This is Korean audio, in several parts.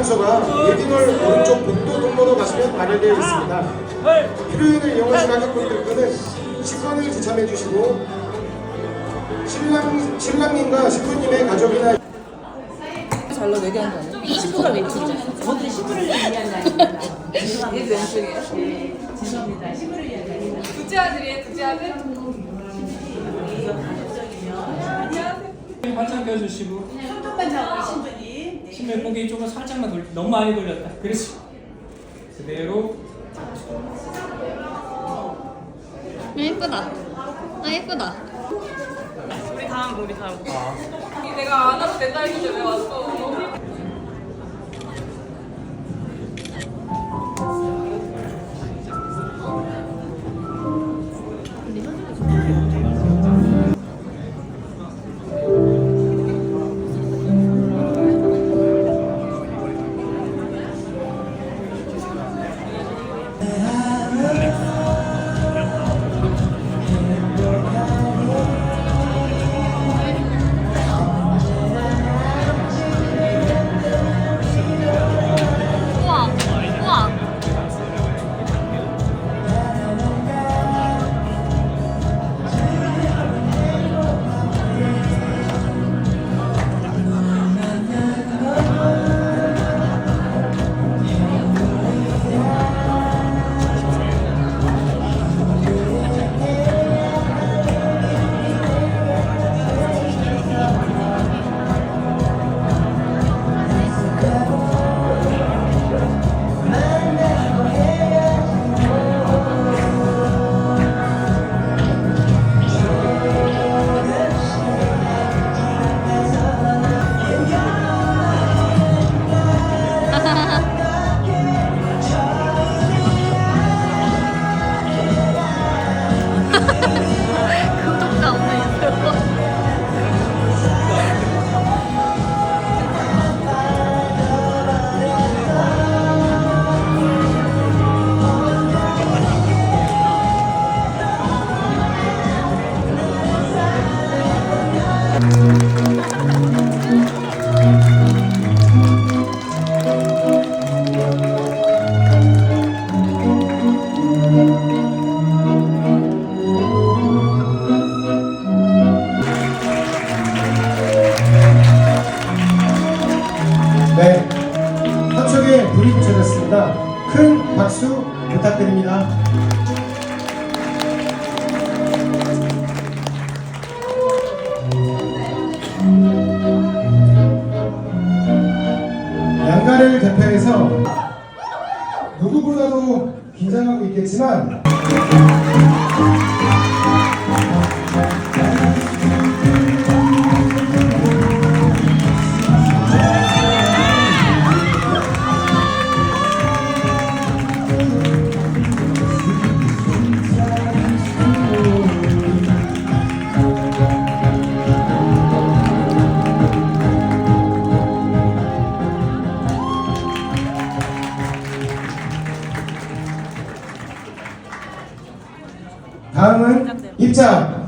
장소가 웨딩홀 오른쪽 복도 통로로 가시면 마련되어 있습니다. 필요인을 이용하신 가족분들께는 식권을 지참해 주시고 신랑님과 신부님의 가족이나 잘라 내기한 거 아니야? 신부가 왼쪽이죠. 저들이 신부를 위한 날입니다. 이게 왼쪽이에요? 네, 죄송합니다. 신부를 위한 날입니다. 둘째 아들이에요? 둘째 아들? 이거 가족적이면 안녕하세요. 활짝 껴주시고 손톱반장 신부님. 네. 신발 고개 쪽으로 살짝만 돌 너무 많이 돌렸다. 그렇지. 그대로 예쁘다. 아 예쁘다. 우리 다음. 내가 안 와도 된다 했는데 왜 왔어? 우와 우와. 구독자 오늘 있어요. 네, 한쪽에 불이 붙여졌습니다. 큰 박수 부탁드립니다. 양가를 대표해서 누구보다도 긴장하고 있겠지만 다음은 입장.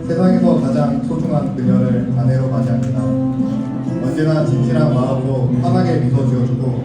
세상에서 가장 소중한 그녀를 아내로 맞이합니다. 언제나 진실한 마음으로 환하게 미소 지어주고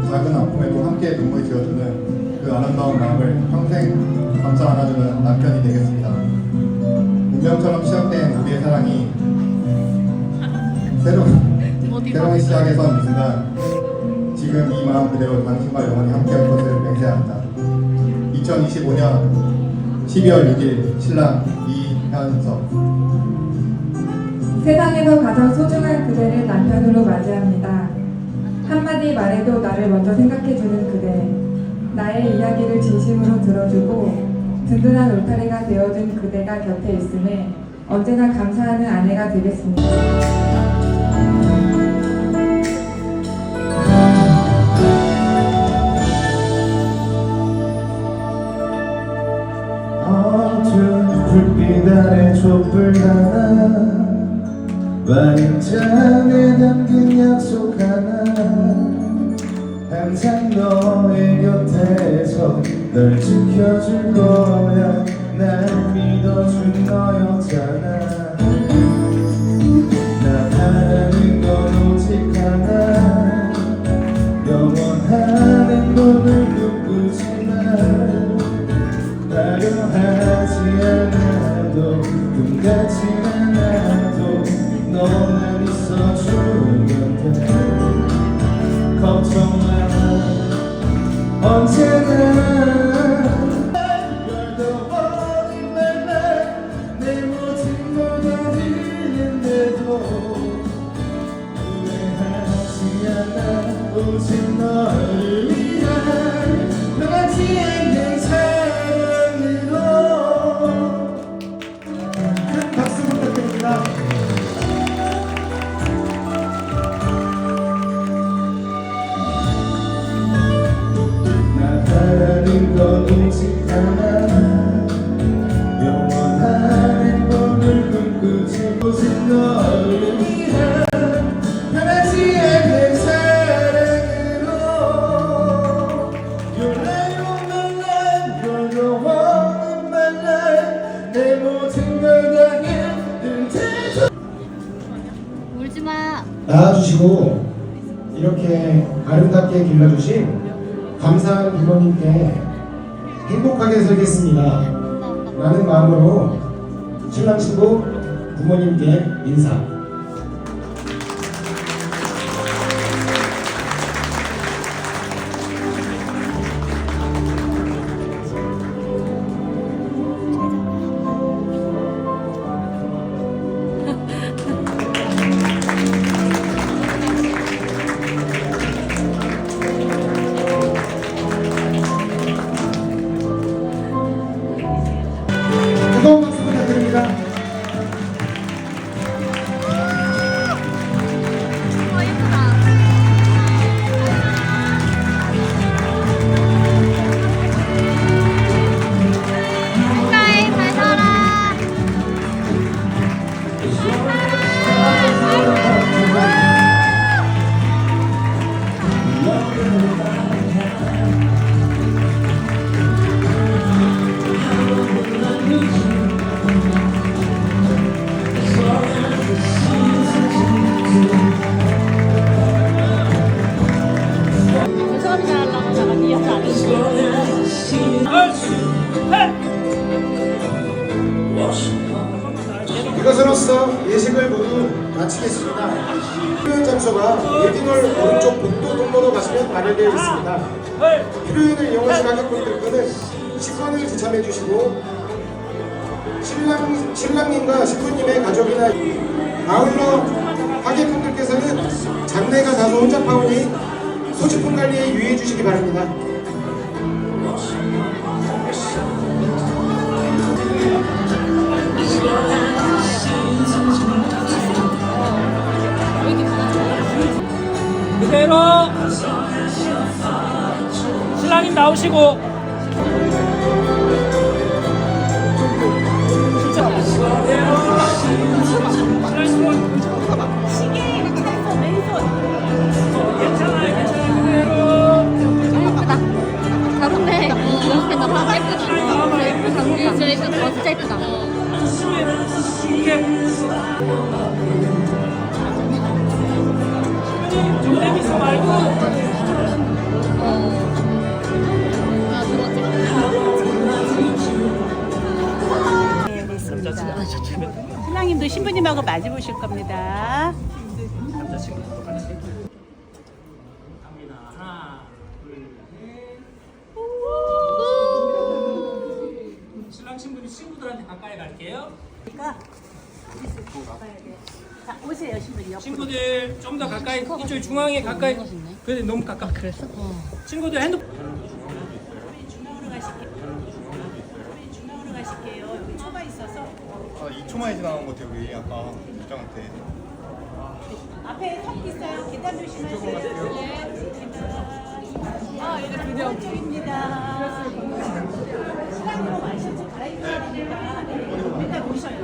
작은 아픔에도 함께 눈물 지어주는 그 아름다운 마음을 평생 감싸 안아주는 남편이 되겠습니다. 운명처럼 시작된 우리의 사랑이 새로운 새로운 시작에 선 이 순간 지금 이 마음 그대로 당신과 영원히 함께할 것을 맹세한다. 2025년 12월 6일 신랑 이현석. 세상에서 가장 소중한 그대를 남편으로 맞이합니다. 한마디 말해도 나를 먼저 생각해주는 그대, 나의 이야기를 진심으로 들어주고 든든한 울타리가 되어준 그대가 곁에 있음에 언제나 감사하는 아내가 되겠습니다. 어두운 불빛 아래 촛불 하나 와인잔에 담긴 약속 하나 항상 너의 곁에서 널 지켜줄 거야 날 믿어준 너였잖아 나 바라는 건 오직 하나 영원한 행복을 꿈꾸지만 화려하지 않아도 꿈 같지 않아도 너만 있어주면 돼 걱정 마 언제나 You're the one in my life 내 모든 걸 다 잃는데도 후회하지 않아 오직 너를 위한 변하지 않는 사랑으로 큰 박수 부탁드립니다. 나 바라는 건 오직 하나 영원한 행복을 꿈꾸지 오직 너를 위한 변하지 않는 사랑으로 You're light of my life You're the one of my life 내 모든 걸 다 잃는데도 울지 마. 나와주시고 이렇게 아름답게 길러주신 감사한 부모님께 행복하게 살겠습니다 라는 마음으로 신랑 신부 부모님께 인사. 뜨거운 박수 부탁드립니다. 와 예쁘다. 축하해 잘 살아. 수업이 잘하려고 내가 이해하지 않았어. 이것으로써 예식을 모두 마치겠습니다. 필요한 장소가 웨딩홀 오른쪽 복도 통로로 가시면 마련되어 있습니다. 필요인을 이용하신 하객분들께는 식권을 지참해 주시고 신랑님과 신부님의 가족이나 아울러 하객분들께서는 장례가 다소 혼잡하오니 소지품 관리에 유의해 주시기 바랍니다. 그대로 신랑님 나오시고 예쁘다. 잘 웃네. 이렇게 나봐. 예쁘다. 예쁘다. 진짜 예쁘다. 진짜 예쁘다. 존댓미소 말고 신랑님도 신부님하고 마주 보실 겁니다. 여자친구도 같이. 갑니다. 하나, 둘, 셋. 신랑 신부님 친구들한테 가까이 갈게요. 자, 오세요, 신부님. 친구들 좀 더 가까이 이쪽 중앙에 가까이. 그래 너무 가까. 그랬어? 친구들 핸드폰. 중앙으로 가실게요. 여기 초가 있어서. 2초만에 지나간 것 같아요, 우리 아까 국장한테. 앞에 턱 있어요. 계단 조심하세요. 네. 아, 이제 비디오 쪽입니다. 신랑으로 와이셔츠 갈아입으셔야 되니까 맨날 오셔요.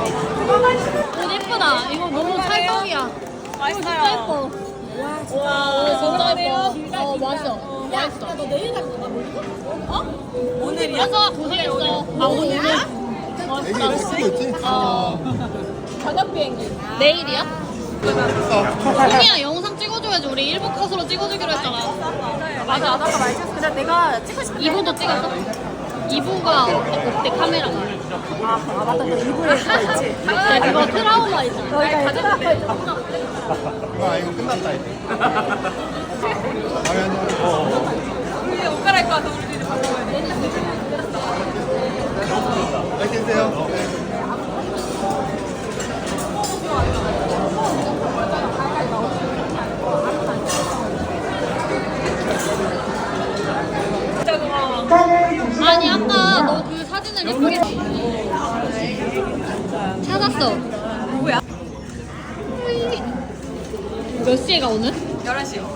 옷 예쁘다. 이거 너무 찰떡이야. 맛있어요. 진짜 예뻐. 와, 진짜 예뻐. 맛있어. 맛있어. 너 내일 갈 거가 뭐고? 오늘이야? 맞아, 고생했어. 아, 오늘? 맛있다. 저녁 비행기. 내일이야? 소미야 영상 찍어줘야지. 우리 일부 컷으로 찍어주기로 했잖아. 맞아, 아까 말했어. 근데 내가 찍고 싶은 2부도 찍었어? 2부가 어때 카메라가? 아, 맞다. 너 일부러 했지. 네, 그거 트라우마 있잖아. 너희가 가져갔다 했잖아. 아, 이거 끝났다, 이제. 우리 이제 옷 갈아입고 와서 우리 이제 밥 먹어야 돼. 잘 계세요. 진짜 고마워. 아니 아까 너 그 사진을 예쁘게 찾았어. 누구야? 몇 시에 가 오늘? 11시요.